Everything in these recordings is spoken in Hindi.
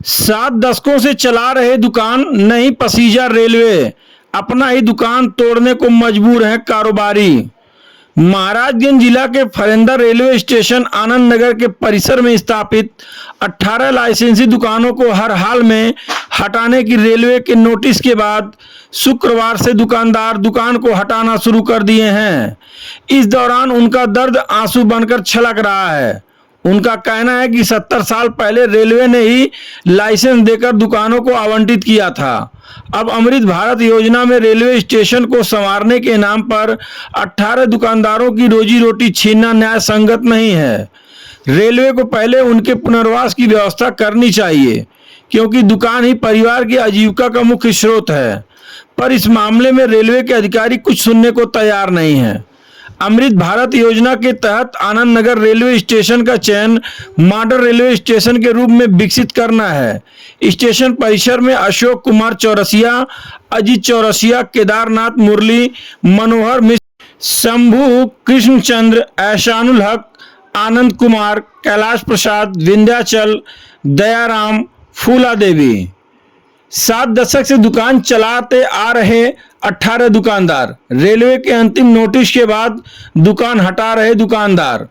7 दशकों से चला रहे दुकान नहीं पसीजा रेलवे, अपना ही दुकान तोड़ने को मजबूर है कारोबारी। महाराजगंज जिला के फरेंदा रेलवे स्टेशन आनंद नगर के परिसर में स्थापित 18 लाइसेंसी दुकानों को हर हाल में हटाने की रेलवे के नोटिस के बाद शुक्रवार से दुकानदार दुकान को हटाना शुरू कर दिए हैं। इस दौरान उनका दर्द आंसू बनकर छलक रहा है। उनका कहना है कि 70 साल पहले रेलवे ने ही लाइसेंस देकर दुकानों को आवंटित किया था। अब अमृत भारत योजना में रेलवे स्टेशन को संवारने के नाम पर 18 दुकानदारों की रोजी रोटी छीनना न्याय संगत नहीं है। रेलवे को पहले उनके पुनर्वास की व्यवस्था करनी चाहिए, क्योंकि दुकान ही परिवार की आजीविका का मुख्य स्रोत है। पर इस मामले में रेलवे के अधिकारी कुछ सुनने को तैयार नहीं है। अमृत भारत योजना के तहत आनंद नगर रेलवे स्टेशन का चयन मॉडल रेलवे स्टेशन के रूप में विकसित करना है। स्टेशन परिसर में अशोक कुमार चौरसिया, अजीत चौरसिया, केदारनाथ मुरली, मनोहर मिश्र, शंभू कृष्णचंद्र, एहसानुल हक, आनंद कुमार, कैलाश प्रसाद, विंध्याचल, दयाराम, फूला देवी 7 दशक से दुकान चलाते आ रहे 18 दुकानदार रेलवे के अंतिम नोटिस के बाद दुकान हटा रहे दुकानदार।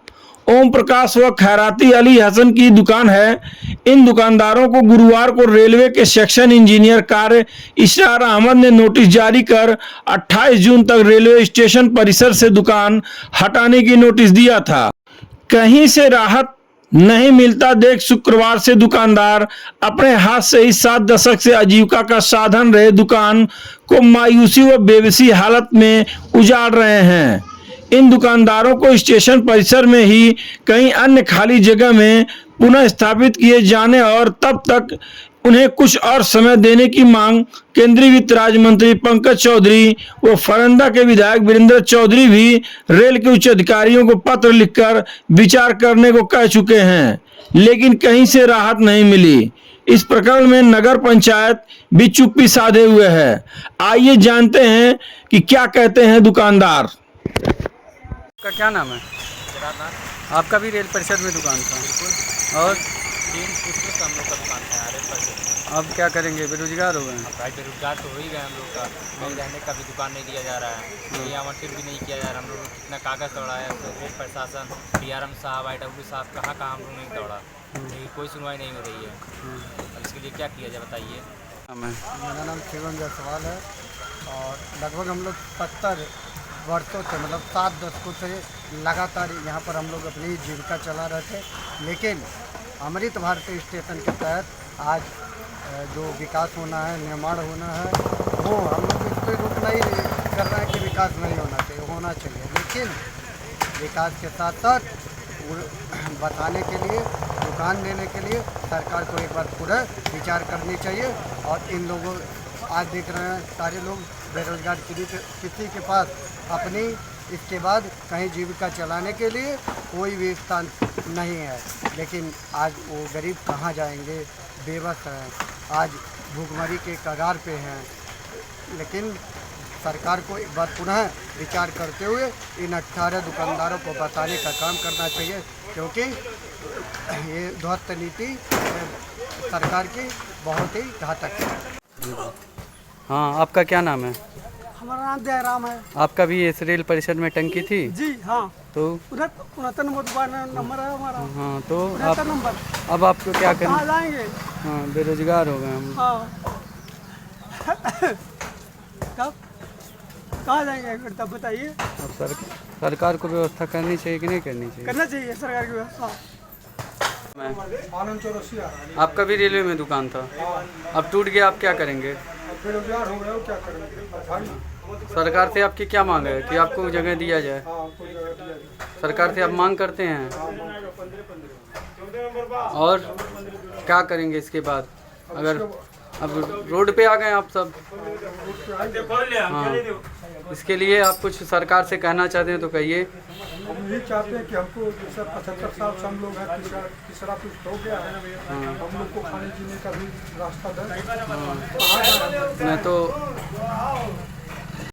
ओम प्रकाश व खैराती अली हसन की दुकान है। इन दुकानदारों को गुरुवार को रेलवे के सेक्शन इंजीनियर कार्य इसरार अहमद ने नोटिस जारी कर 28 जून तक रेलवे स्टेशन परिसर से दुकान हटाने की नोटिस दिया था। कहीं से राहत नहीं मिलता देख शुक्रवार से दुकानदार अपने हाथ से ही 7 दशक से आजीविका का साधन रहे दुकान को मायूसी व बेबसी हालत में उजाड़ रहे हैं। इन दुकानदारों को स्टेशन परिसर में ही कहीं अन्य खाली जगह में पुनः स्थापित किए जाने और तब तक उन्हें कुछ और समय देने की मांग केंद्रीय वित्त राज्य मंत्री पंकज चौधरी व फरंदा के विधायक वीरेंद्र चौधरी भी रेल के उच्च अधिकारियों को पत्र लिखकर विचार करने को कह चुके हैं, लेकिन कहीं से राहत नहीं मिली। इस प्रकरण में नगर पंचायत भी चुप्पी साधे हुए है। आइए जानते हैं कि क्या कहते हैं दुकानदार। का क्या नाम है? आपका भी रेल परिषद में दुकान था और 3 पुष्प से हम लोग का दुकान है रेल परिषद। अब क्या करेंगे? बेरोजगार हो गए हैं। अब भाई बेरोजगार तो हो ही गए हम लोग का। कहीं रहने का भी दुकान नहीं दिया जा रहा है, कहीं आवंटित भी नहीं किया जा रहा है। हम लोग कितना कागज़ दौड़ा है, रेल प्रशासन, DRM साहब, IW साहब, कहाँ कहाँ हम लोग नहीं दौड़ा, लेकिन कोई सुनवाई नहीं हो रही है। अब इसके लिए क्या किया जाए बताइए। मेरा नाम शिवम जायसवाल है और लगभग हम लोग 70 वर्षों से मतलब 7 दशकों से लगातार यहाँ पर हम लोग अपनी जीविका चला रहे थे। लेकिन अमृत भारत स्टेशन के तहत आज जो विकास होना है, निर्माण होना है, वो हम लोग इस पर रोक नहीं कर रहे हैं कि विकास नहीं होना चाहिए। लेकिन विकास के साथ साथ बताने के लिए, दुकान देने के लिए सरकार को एक बार पूरा विचार करनी चाहिए। और इन लोगों आज देख रहे हैं सारे लोग बेरोजगार, किसी के पास अपनी इसके बाद कहीं जीविका चलाने के लिए कोई भी स्थान नहीं है। लेकिन आज वो गरीब कहाँ जाएंगे, बेबस हैं, आज भूखमरी के कगार पे हैं। लेकिन सरकार को एक बार पुनः विचार करते हुए इन 18 दुकानदारों को बताने का काम करना चाहिए, क्योंकि ये ध्वस्त नीति सरकार की बहुत ही घातक है। हाँ, आपका क्या नाम है? हमारा नाम दयाराम है। आपका भी इस रेल परिषद में टंकी थी? जी हाँ। तो 69 नंबर है हमारा। हाँ, तो आप नंबर। अब आपको क्या कहाँ करें? जाएंगे? हाँ, बेरोजगार हो गए हम। हाँ। तब कहाँ जाएंगे फिर? तब बताइए। अब सरकार को व्यवस्था करनी चाहिए कि नहीं करनी चाहिए? करना चाहिए सरकार की व्यवस्था। आनंद चौरसिया। आपका भी रेलवे में दुकान था, अब टूट गया, आप क्या करेंगे? बेरोजगार हो गए, क्या करेंगे? सरकार से आपकी क्या मांग है कि आपको जगह दिया जाए? सरकार से आप मांग करते हैं और क्या करेंगे इसके बाद? अगर अब रोड पे आ गए आप सब, हाँ, इसके लिए आप कुछ सरकार से कहना चाहते हैं तो कहिए। हम यही चाहते हैं कि हमको जैसे 75 साल से हम लोग हैं, तीसरा कुछ हो गया है, हम लोग को खाने पीने का भी रास्ता दें। मैं तो